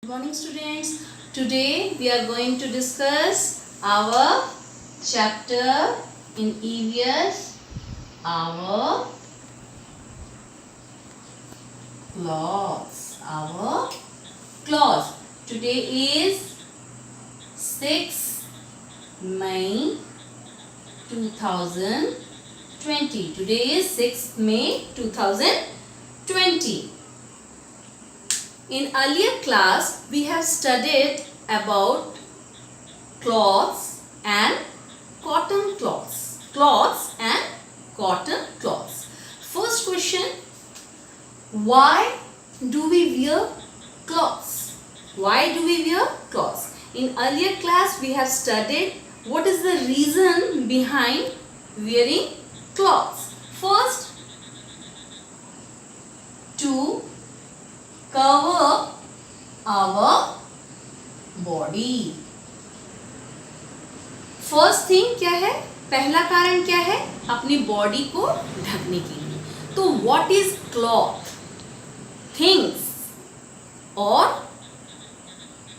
Good morning students. Today we are going to discuss our chapter in EVS, our clause. Today is 6 May 2020. Today is 6 May 2020. In earlier class, we have studied about cloths and cotton cloths. Cloths and cotton cloths. First question, why do we wear cloths? Why do we wear cloths? In earlier class, we have studied what is the reason behind wearing cloths. First, to cover our body. First thing क्या है? पहला कारण क्या है? अपनी body को ढकने के लिए. तो व्हाट इज क्लॉथ? थिंग्स और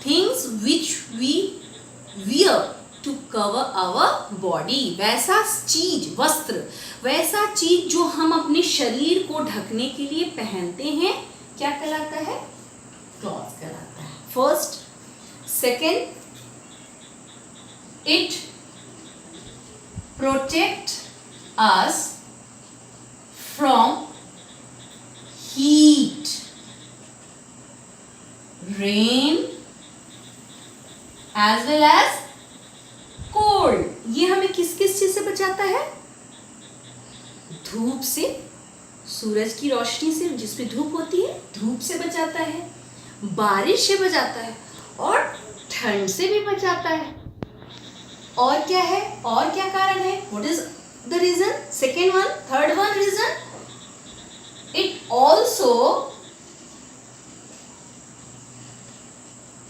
things which we wear to cover our body. वैसा चीज, वस्त्र, वैसा चीज जो हम अपने शरीर को ढकने के लिए पहनते हैं, क्या कहलाता है? क्लॉथ कहलाता है. First. Second, it protect us from heat, rain as well as cold. ये हमें किस किस चीज से बचाता है? धूप से, सूरज की रोशनी से, जिसमें धूप होती है, धूप से बचाता है, बारिश से बचाता है और ठंड से भी बचाता है. और क्या है? और क्या कारण है? What is the reason? Second one. Third one reason, it also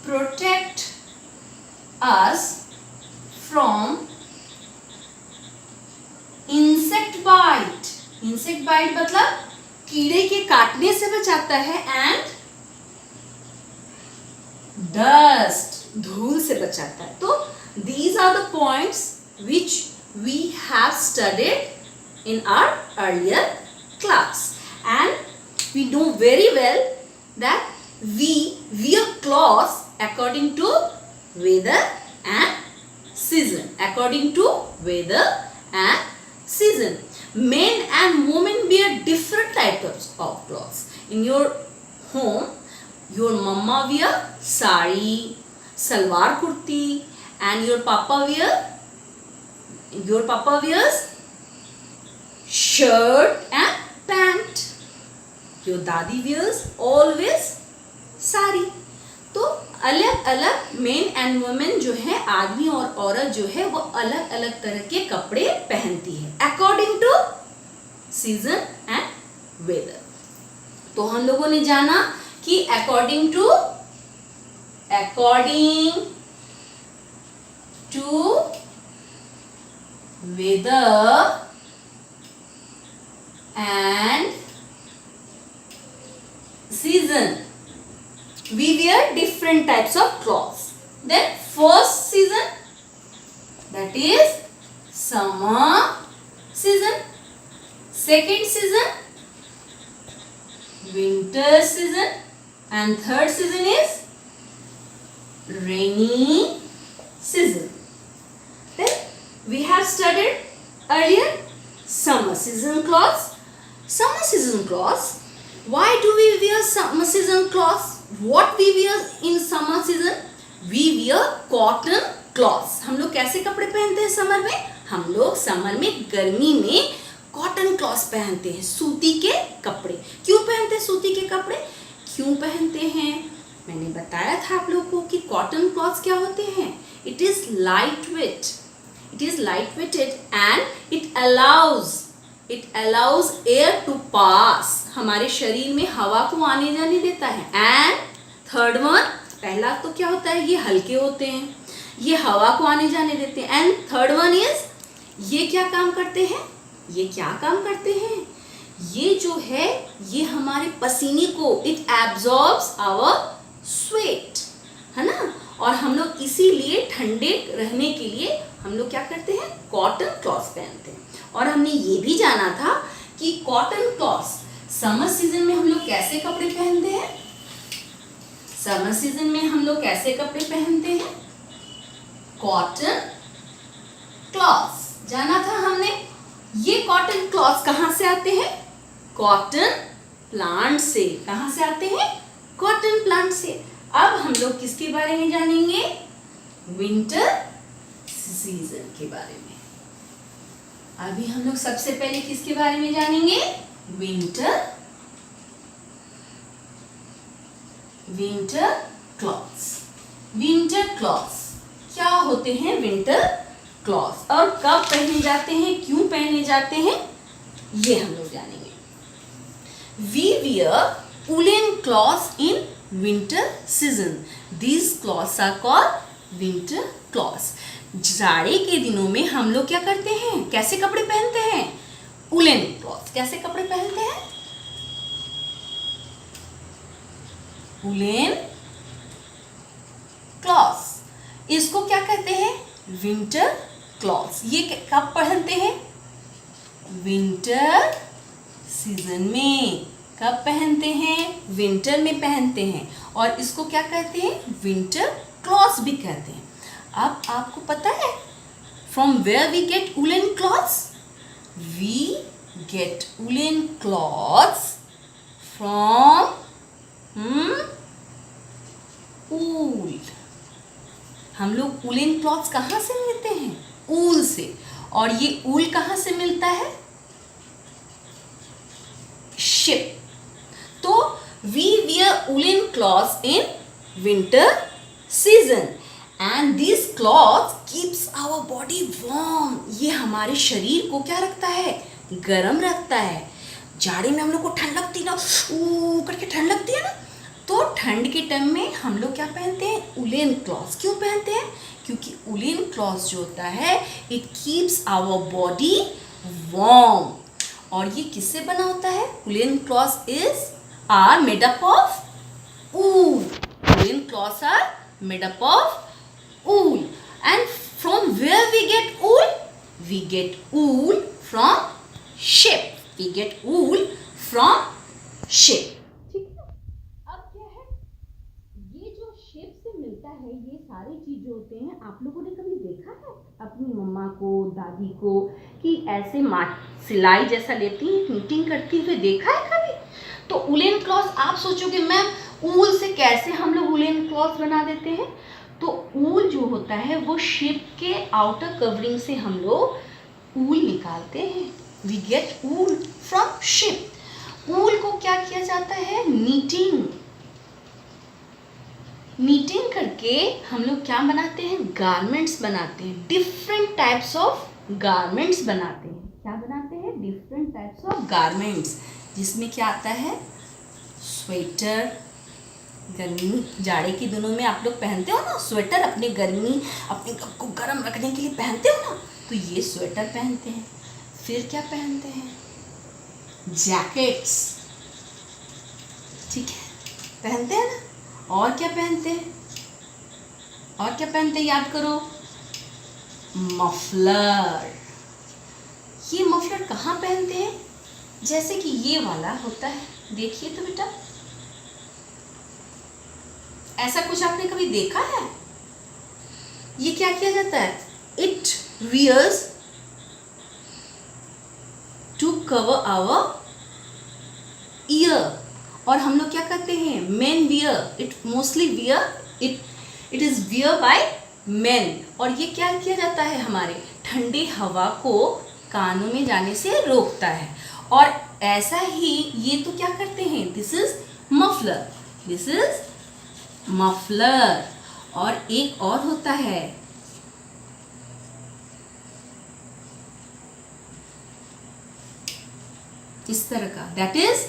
protect us from insect bite. Insect bite मतलब कीड़े के काटने से बचाता है. एंड डस्ट, धूल से बचाता है. तो these are the points which we have studied in our earlier class, and we know very well that we wear clothes according to weather and season. According to weather and season. Men and women wear different types of clothes. In your home, your mama wear sari, salwar kurti, and your papa wears shirt and pant. Your dadi wears always sari. तो अलग अलग main and women जो है, आदमी और औरत जो है, वो अलग अलग तरह के कपड़े पहनती है according to season and weather. तो हम लोगों ने जाना कि according to weather and season, we wear different types of clothes. Then first season, that is summer season. Second season, winter season. And third season is rainy season. Then we have studied earlier summer season clothes. Summer season clothes. Why do we wear summer season clothes? What we wear in summer season? We wear cotton cloths. हम लोग कैसे कपड़े पहनते हैं summer में? हम लोग summer में, गर्मी में कॉटन क्लॉथ्स पहनते हैं, सूती के कपड़े. क्यों पहनते हैं सूती के कपड़े? क्यों पहनते हैं? मैंने बताया था आप लोगों को कि कॉटन क्लॉथ्स क्या होते हैं. It is light weighted and it allows air to pass. हमारे शरीर में हवा को आने जाने देता है. एंड थर्ड वन, पहला तो क्या होता है, ये हल्के होते हैं, ये हवा को आने जाने देते हैं. एंड थर्ड वन इज, ये क्या काम करते हैं? ये जो है ये हमारे पसीने को, इट एब्जॉर्ब्स आवर स्वेट, है ना। और हम लोग इसीलिए ठंडे रहने के लिए हम लोग क्या करते हैं, कॉटन क्लॉथ्स पहनते हैं। और हमने ये भी जाना था कि कॉटन क्लॉथ्स समर सीजन में हम लोग कैसे कपड़े पहनते हैं। समर सीजन में हम लोग कैसे कपड़े पहनते हैं, कॉटन क्लॉथ्स। जाना था हमने। ये कॉटन क्लॉथ्स कहाँ से आते हैं, कॉटन प्लांट से। कहाँ से आते हैं, कॉटन प्लांट से। अब हम लोग किसके बारे में जानेंगे, विंटर सीजन के बारे में। अभी हम लोग सबसे पहले किसके बारे में जानेंगे, विंटर क्लॉथ्स। विंटर क्लॉथ्स क्या होते हैं, विंटर क्लॉथ्स, और कब पहने जाते हैं, क्यों पहने जाते हैं, ये हम लोग जानेंगे। We wear woolen cloths in winter season. These cloths are called winter cloths. जाड़े के दिनों में हम लोग क्या करते हैं, कैसे कपड़े पहनते हैं, वुलन क्लॉथ्स। कैसे कपड़े पहनते हैं, वुलन क्लॉथ्स। इसको क्या कहते हैं, विंटर क्लॉथ्स। ये कब पहनते हैं, विंटर सीजन में। कब पहनते हैं, विंटर में पहनते हैं। और इसको क्या कहते हैं, विंटर क्लॉथ्स भी कहते हैं। अब आपको पता है from where we get woollen clothes, we get woollen clothes from wool. हम लोग वुलन क्लॉथ्स कहाँ से मिलते हैं, ऊल से। और ये ऊल कहाँ से मिलता है, शिप। तो we wear woolen cloths in winter season and these cloths keeps our body warm. ये हमारे शरीर को क्या रखता है, गर्म रखता है। जाड़े में हम लोग को ठंड लगती ना, करके ठंड लगती है ना, तो ठंड के टाइम में हम लोग क्या पहनते हैं, वुलन क्लॉथ्स। क्यों पहनते हैं, क्योंकि वुलन क्लॉथ्स जो होता है it keeps our body warm. और ये किससे बना होता है, woollen clothes is are made up of wool. Woollen clothes are made up of wool. And from where we get wool, we get wool from sheep. We get wool from sheep. ठीक है। अब क्या है, ये जो sheep से मिलता है, ये सारी चीज जो होते हैं, आप लोगों ने कभी देखा है अपनी मम्मा को, दादी को, कि ऐसे सिलाई जैसा लेती है, नीटिंग करती हुए देखा है कभी? तो वुलन क्लॉथ, आप सोचोगे मैम ऊल से कैसे हम लोग वुलन क्लॉथ बना देते हैं? तो ऊल जो होता है वो sheep के आउटर कवरिंग से हम लोग ऊल निकालते हैं। We get wool from sheep. ऊल को क्या किया जाता है, नीटिंग करके हम लोग क्या बनाते हैं, गारमेंट्स बनाते हैं। डिफरेंट टाइप्स ऑफ गारमेंट्स बनाते हैं। क्या बनाते हैं, डिफरेंट टाइप्स ऑफ गारमेंट्स, जिसमें क्या आता है, स्वेटर। गर्मी जाड़े के दिनों में आप लोग पहनते हो ना स्वेटर, अपने गर्मी, अपने को गर्म रखने के लिए पहनते हो ना, तो ये स्वेटर पहनते हैं। फिर क्या पहनते हैं, जैकेट्स, ठीक है, पहनते हैं ना। और क्या पहनते हैं, और क्या पहनते हैं, याद करो, मफलर। ये मफलर कहाँ पहनते हैं, जैसे कि ये वाला होता है, देखिए तो बेटा, ऐसा कुछ आपने कभी देखा है? ये क्या किया जाता है, it wears to cover our ear. और हम लोग क्या करते हैं, men wear it, mostly wear it is wear by men. और ये क्या किया जाता है, हमारे ठंडी हवा को कानों में जाने से रोकता है। और ऐसा ही ये तो क्या करते हैं, this is muffler, this is muffler. और एक और होता है, इस तरह का, दैट इज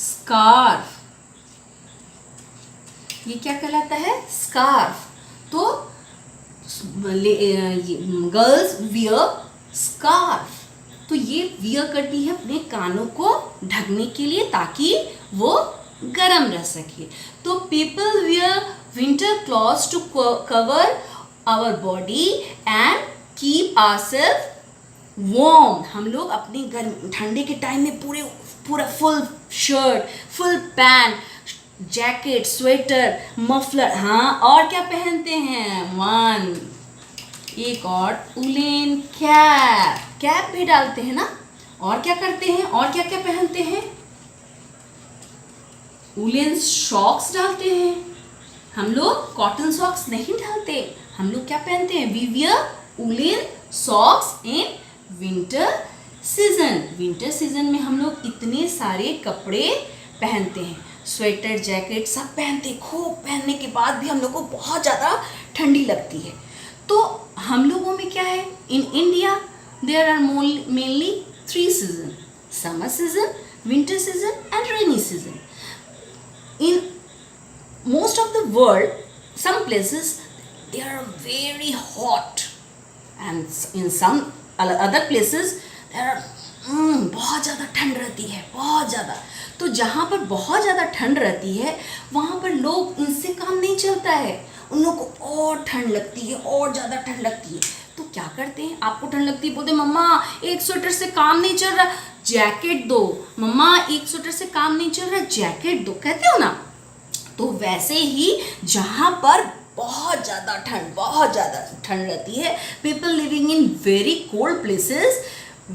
स्कार्फ। ये क्या कहलाता है, स्कार्फ। तो गर्ल्स वियर स्कार्फ। तो ये वियर करती है अपने कानों को ढकने के लिए, ताकि वो गर्म रह सके। तो people wear winter clothes to cover our body and keep ourselves warm. हम लोग अपनी गर्म ठंडी के टाइम में पूरा full shirt, full pant, jacket, sweater, muffler, हाँ और क्या पहनते हैं, एक और उलेन कैप भी डालते हैं ना। और क्या करते हैं, और क्या क्या पहनते हैं, उलेन सॉक्स डालते हैं। हम लोग कॉटन सॉक्स नहीं डालते, हम लोग क्या पहनते हैं, we wear woollen socks in winter season. Winter season में हम लोग इतने सारे कपड़े पहनते हैं, स्वेटर, जैकेट सब पहनते हैं। खूब पहनने के बाद भी हम लोग को बहुत ज़्यादा ठंडी लगती है। तो हम लोगों में क्या है, in India there are mainly 3 season, summer season, winter season and rainy season. In most of the world, some places they are very hot, and in some other places there are बहुत ज़्यादा ठंड रहती है, बहुत ज़्यादा। तो जहाँ पर बहुत ज़्यादा ठंड रहती है वहाँ पर लोग इनसे काम नहीं चलता है, उन लोगों को और ठंड लगती है, और ज़्यादा ठंड लगती है। तो क्या करते हैं, आपको ठंड लगती है, बोलते मम्मा एक स्वेटर से काम नहीं चल रहा, जैकेट दो, मम्मा एक स्वेटर से काम नहीं चल रहा, जैकेट दो, कहते हो ना। तो वैसे ही जहाँ पर बहुत ज़्यादा ठंड रहती है, people living in very cold places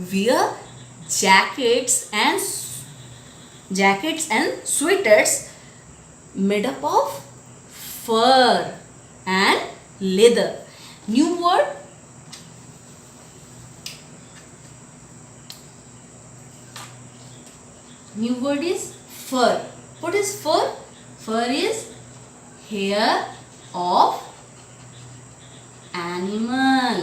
wear jackets and sweaters made up of fur and leather. New word is fur. What is fur? Fur is hair of animal.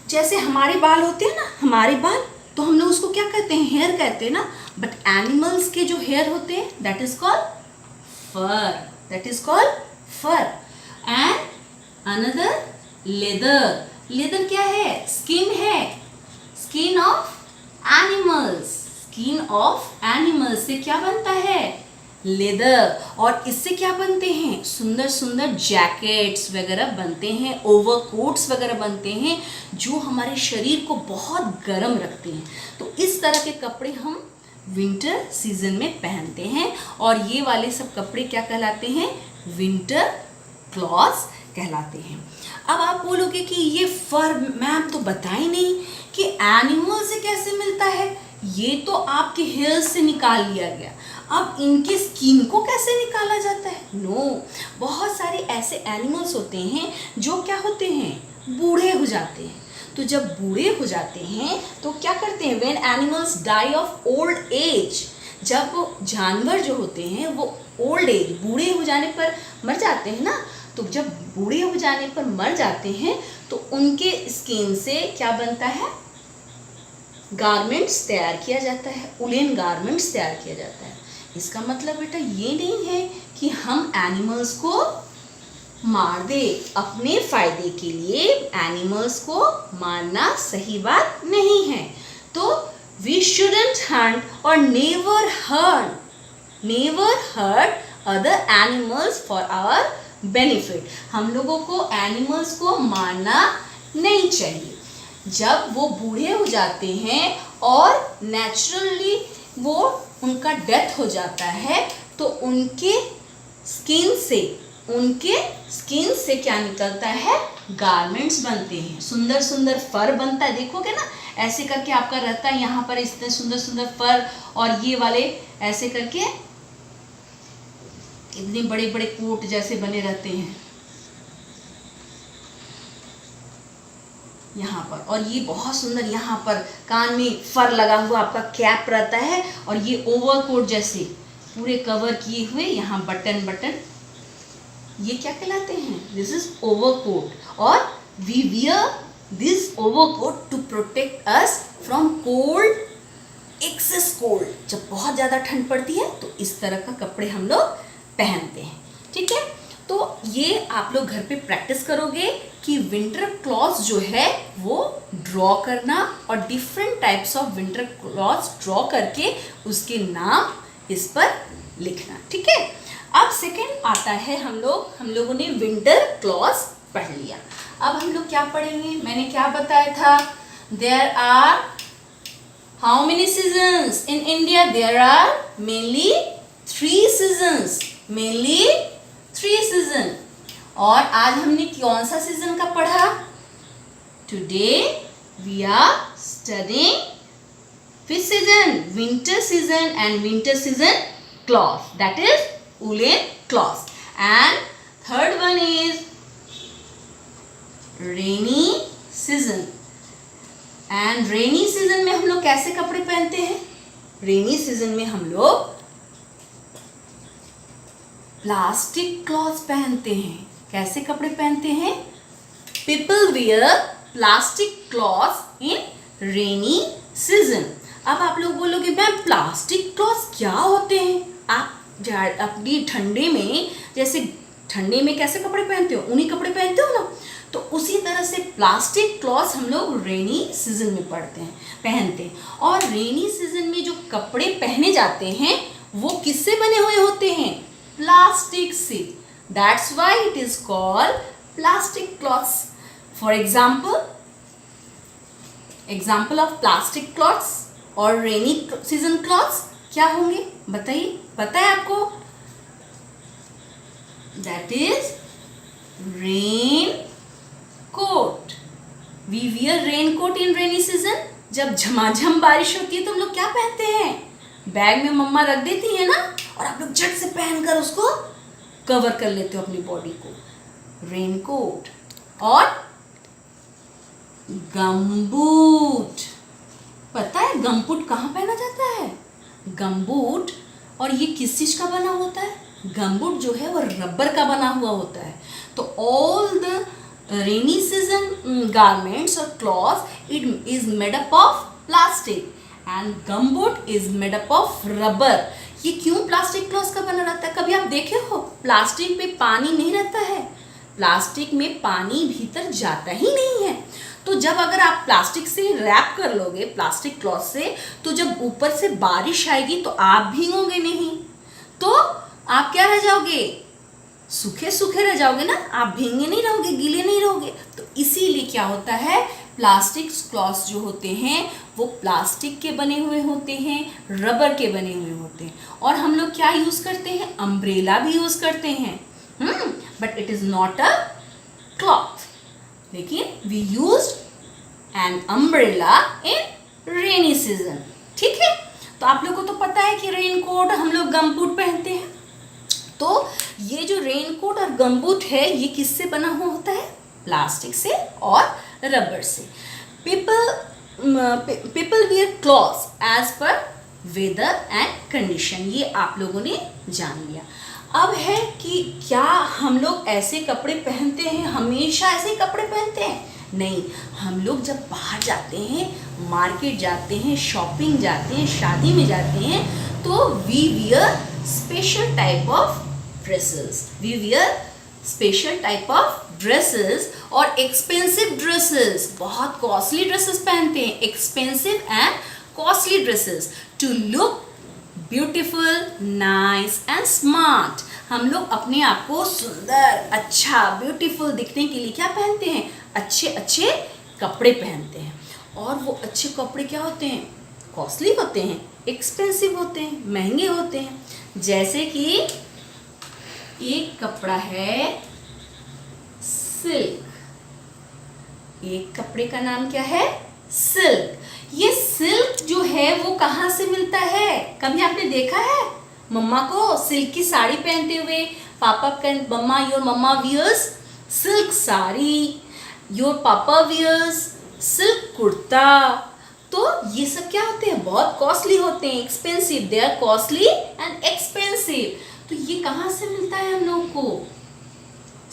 जैसे हमारे बाल होते हैं ना, हमारे बाल, तो हम लोग उसको क्या कहते हैं, हेयर कहते हैं ना। बट एनिमल्स के जो हेयर होते हैं that is called fur. And another leather क्या है, स्किन है, स्किन ऑफ एनिमल्स से क्या बनता है, लेदर। और इससे क्या बनते हैं, सुंदर सुंदर जैकेट्स वगैरह बनते हैं, ओवरकोट्स वगैरह बनते हैं जो हमारे शरीर को बहुत गर्म रखते हैं। तो इस तरह के कपड़े हम विंटर सीजन में पहनते हैं, और ये वाले सब कपड़े क्या कहलाते हैं, विंटर क्लॉथ्स कहलाते हैं। अब आप बोलोगे कि ये फर मैम तो बताई नहीं कि एनिमल से कैसे मिलता है, ये तो आपके हेयर से निकाल लिया गया, अब इनके स्किन को कैसे निकाला जाता है। नो, बहुत सारे ऐसे एनिमल्स होते हैं जो क्या होते हैं, बूढ़े हो जाते हैं। तो जब बूढ़े हो जाते हैं तो क्या करते हैं, when animals die of old age, जब जानवर जो होते हैं वो ओल्ड एज, बूढ़े हो जाने पर मर जाते हैं ना, तो जब बूढ़े हो जाने पर मर जाते हैं तो उनके स्किन से क्या बनता है, गारमेंट्स तैयार किया जाता है, उलेन गारमेंट्स तैयार किया जाता है। इसका मतलब बेटा ये नहीं है कि हम एनिमल्स को मार दे अपने फायदे के लिए, एनिमल्स को मारना सही बात नहीं है। तो वी शुडंट हंट और never hurt other animals for our benefit. हम लोगों को एनिमल्स को मारना नहीं चाहिए। जब वो बूढ़े हो जाते हैं और नेचुरली वो उनका डेथ हो जाता है तो उनके स्किन से क्या निकलता है, गारमेंट्स बनते हैं, सुंदर सुंदर फर बनता है। देखोगे ना ऐसे करके आपका रहता है, यहाँ पर इतने सुंदर सुंदर फर, और ये वाले ऐसे करके इतने बड़े बड़े कोट जैसे बने रहते हैं यहाँ पर। और ये बहुत सुंदर, यहाँ पर कान में फर लगा हुआ आपका कैप रहता है, और ये ओवरकोट जैसे पूरे कवर किए हुए यहाँ बटन, ये क्या कहलाते हैं, दिस इज ओवरकोट। और we wear this overcoat to protect us from cold, excess cold. जब बहुत ज़्यादा ठंड पड़ती है तो इस तरह का कपड़े हम लोग पहनते हैं, ठीक है। तो ये आप लोग घर पे प्रैक्टिस करोगे कि विंटर क्लॉथ्स जो है वो ड्रॉ करना, और different types of winter clothes draw करके उसके नाम इस पर लिखना, ठीक है। अब सेकेंड आता है हम लोगों ने विंटर क्लॉज पढ़ लिया। अब हम लोग क्या पढ़ेंगे, मैंने क्या बताया था, there are how many seasons in India, there are mainly 3 seasons, mainly 3 season. और आज हमने कौन सा सीजन का पढ़ा, today we are studying which season, winter season and winter season cloth, that is woolen cloth. And third one is rainy season. And rainy season में हम लोग कैसे कपड़े पहनते हैं, rainy season में हम लोग प्लास्टिक क्लॉथ पहनते हैं। कैसे कपड़े पहनते हैं, people wear plastic cloths in rainy season। अब आप लोग बोलोगे मैम प्लास्टिक क्लॉथ क्या होते हैं, आप अपनी ठंडे में, जैसे ठंडे में कैसे कपड़े पहनते हो, ऊनी कपड़े पहनते हो ना, तो उसी तरह से प्लास्टिक क्लॉथ हम लोग रेनी सीजन में पहनते हैं। और रेनी सीजन में जो कपड़े पहने जाते हैं वो किससे बने हुए होते हैं, प्लास्टिक से, that's why it is called plastic clothes. For example of plastic clothes और रेनी सीजन क्लॉथ्स क्या होंगे बताइए, पता है आपको, that is raincoat. We wear raincoat in rainy season. जब झमाझम बारिश होती है तो हम लोग क्या पहनते हैं, बैग में मम्मा रख देती है ना, और आप लोग झट से पहनकर उसको कवर कर लेते हो अपनी बॉडी को, रेन कोट। और गमबूट, पता है गमबूट कहाँ पहना जाता है, गमबूट, और ये किस चीज का बना होता है, गमबूट जो है वो रबर का बना हुआ होता है। तो all the rainy season garments और cloth it is made up of plastic and gumboot is made up of rubber. ये क्यों प्लास्टिक क्लॉथ का बना रहता है, कभी आप देखे हो प्लास्टिक में पानी नहीं रहता है, प्लास्टिक में पानी भीतर जाता ही नहीं है। तो जब अगर आप प्लास्टिक से रैप कर लोगे, प्लास्टिक क्लॉथ से, तो जब ऊपर से बारिश आएगी तो आप भीगोगे नहीं, तो आप क्या रह जाओगे, सूखे सूखे रह जाओगे ना, आप भीगे नहीं रहोगे, गीले नहीं रहोगे। तो इसीलिए क्या होता है, प्लास्टिक क्लॉथ जो होते हैं वो प्लास्टिक के बने हुए होते हैं, रबर के बने हुए होते हैं। और हम लोग क्या यूज़ करते हैं, अम्ब्रेला भी यूज़ करते हैं, but it is not a cloth, लेकिन we used an umbrella in rainy season, ठीक है। तो आप लोगों को तो पता है कि रेन कोट हम लोग गमबूट पहनते हैं। तो ये जो रेन कोट और गमबूट है ये किससे बना हुआ होता है, प्लास्टिक से और रबर से। People wear clothes as per weather and condition, ये आप लोगों ने जान लिया। अब है कि क्या हम लोग ऐसे कपड़े पहनते हैं, हमेशा ऐसे कपड़े पहनते हैं, नहीं। हम लोग जब बाहर जाते हैं, मार्केट जाते हैं, शॉपिंग जाते हैं, शादी में जाते हैं, तो we wear special type of dresses, we wear special type of dresses और एक्सपेंसिव ड्रेसेस, बहुत कॉस्टली ड्रेसेस पहनते हैं, expensive and costly dresses to look beautiful, nice and smart. हम लोग अपने आप को सुंदर, अच्छा, ब्यूटीफुल दिखने के लिए क्या पहनते हैं, अच्छे अच्छे कपड़े पहनते हैं। और वो अच्छे कपड़े क्या होते हैं, कॉस्टली होते हैं, एक्सपेंसिव होते हैं, महंगे होते हैं। जैसे कि एक कपड़ा है सिल्क, एक कपड़े का नाम क्या है, सिल्क। ये सिल्क जो है वो कहाँ से मिलता है, कभी आपने देखा है मम्मा को सिल्क की साड़ी पहनते हुए, papa can mamma, your mamma wears silk sari, your papa wears silk kurta. तो ये सब क्या होते हैं, बहुत कॉस्टली होते हैं, expensive, they are costly and expensive. तो ये कहाँ से मिलता है हम लोग को,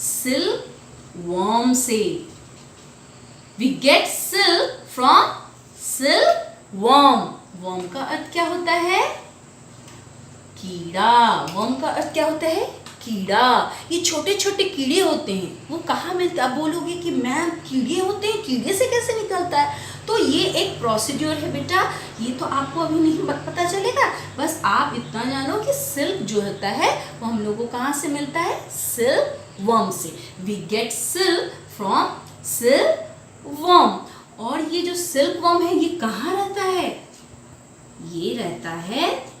सिल्क वर्म से। We get silk from silkworm. Worm का अर्थ क्या होता है, कीड़ा। वर्म का अर्थ क्या होता है, कीड़ा। ये छोटे छोटे कीड़े होते हैं, वो कहाँ मिलते, आप बोलोगे कि मैम कीड़े होते हैं, कीड़े से कैसे निकलता है, तो ये एक प्रोसीड्योर है बेटा, ये तो आपको अभी नहीं पता चलेगा, बस आप इतना जानो कि सिल्क जो होता है वो हम लोगों को कहाँ से मिलता है, सिल्क वर्म से। We get silk from silkworm. और ये जो सिल्क वर्म है ये कहाँ रहता है, ये रहता है,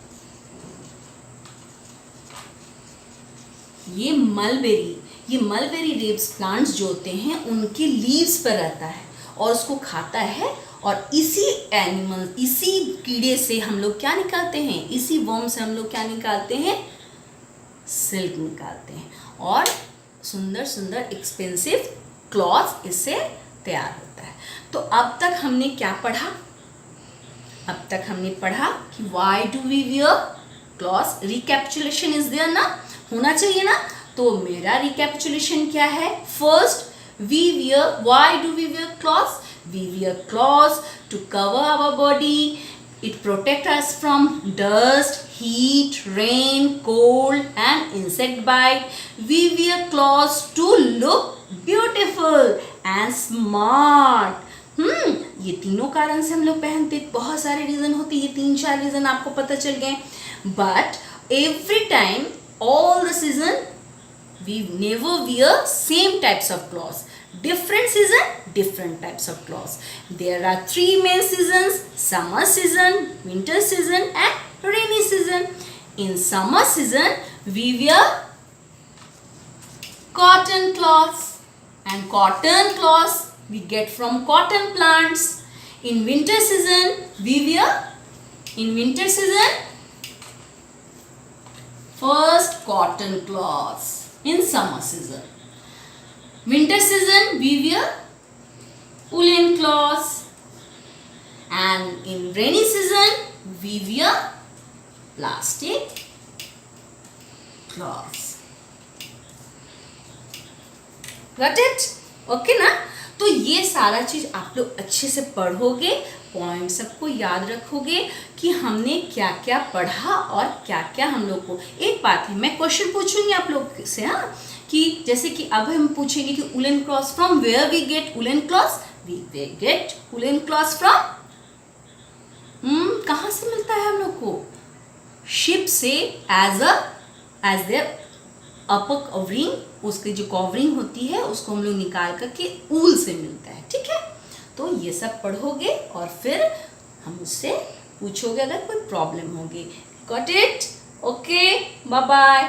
ये मलबेरी लीव्स प्लांट्स जो होते हैं उनके लीव्स पर रहता है और उसको खाता है। और इसी कीड़े से हम लोग क्या निकालते हैं, इसी वर्म से हम लोग क्या निकालते हैं, सिल्क निकालते हैं और सुंदर सुंदर एक्सपेंसिव क्लॉथ इससे तैयार होता है। तो अब तक हमने क्या पढ़ा, अब तक हमने पढ़ा कि why do we wear clothes. Recapitulation is there ना, होना चाहिए ना। तो मेरा रिकैपिचुलेशन क्या है, first we wear, why do we wear clothes? We wear clothes to cover our body. It protect us from dust, heat, rain, cold and insect bite. We wear clothes to look beautiful and smart. ये तीनों कारण से हम लोग पहनते, बहुत सारे reason होते, ये 3-4 रीजन आपको पता चल गए। But every time, all the season, we never wear same types of clothes. Different season, different types of clothes. There are 3 main seasons: summer season, winter season and rainy season. In summer season we wear cotton cloths, and cotton cloths we get from cotton plants. In winter season we wear, in winter season first cotton cloths. In summer season, winter season we wear woolen cloths, and in rainy season we wear plastic cloths. Got it? Okay ना? तो ये सारा चीज आप लोग अच्छे से पढ़ोगे, पॉइंट सबको याद रखोगे कि हमने क्या क्या पढ़ा और क्या क्या हम लोग को। एक बात है, मैं क्वेश्चन पूछूंगी आप लोग से, हाँ, कि जैसे कि अब हम पूछेंगे कि woollen clothes from where we get woollen clothes, we get woollen clothes from, कहाँ से मिलता है हम लोग को, शिप से, एज देयर अपर कवरिंग, उसकी जो कवरिंग होती है उसको हम लोग निकाल करके ऊल से मिलता है। ठीक है, तो ये सब पढ़ोगे और फिर हम उससे पूछोगे अगर कोई प्रॉब्लम होगी। Got it? Okay, bye bye.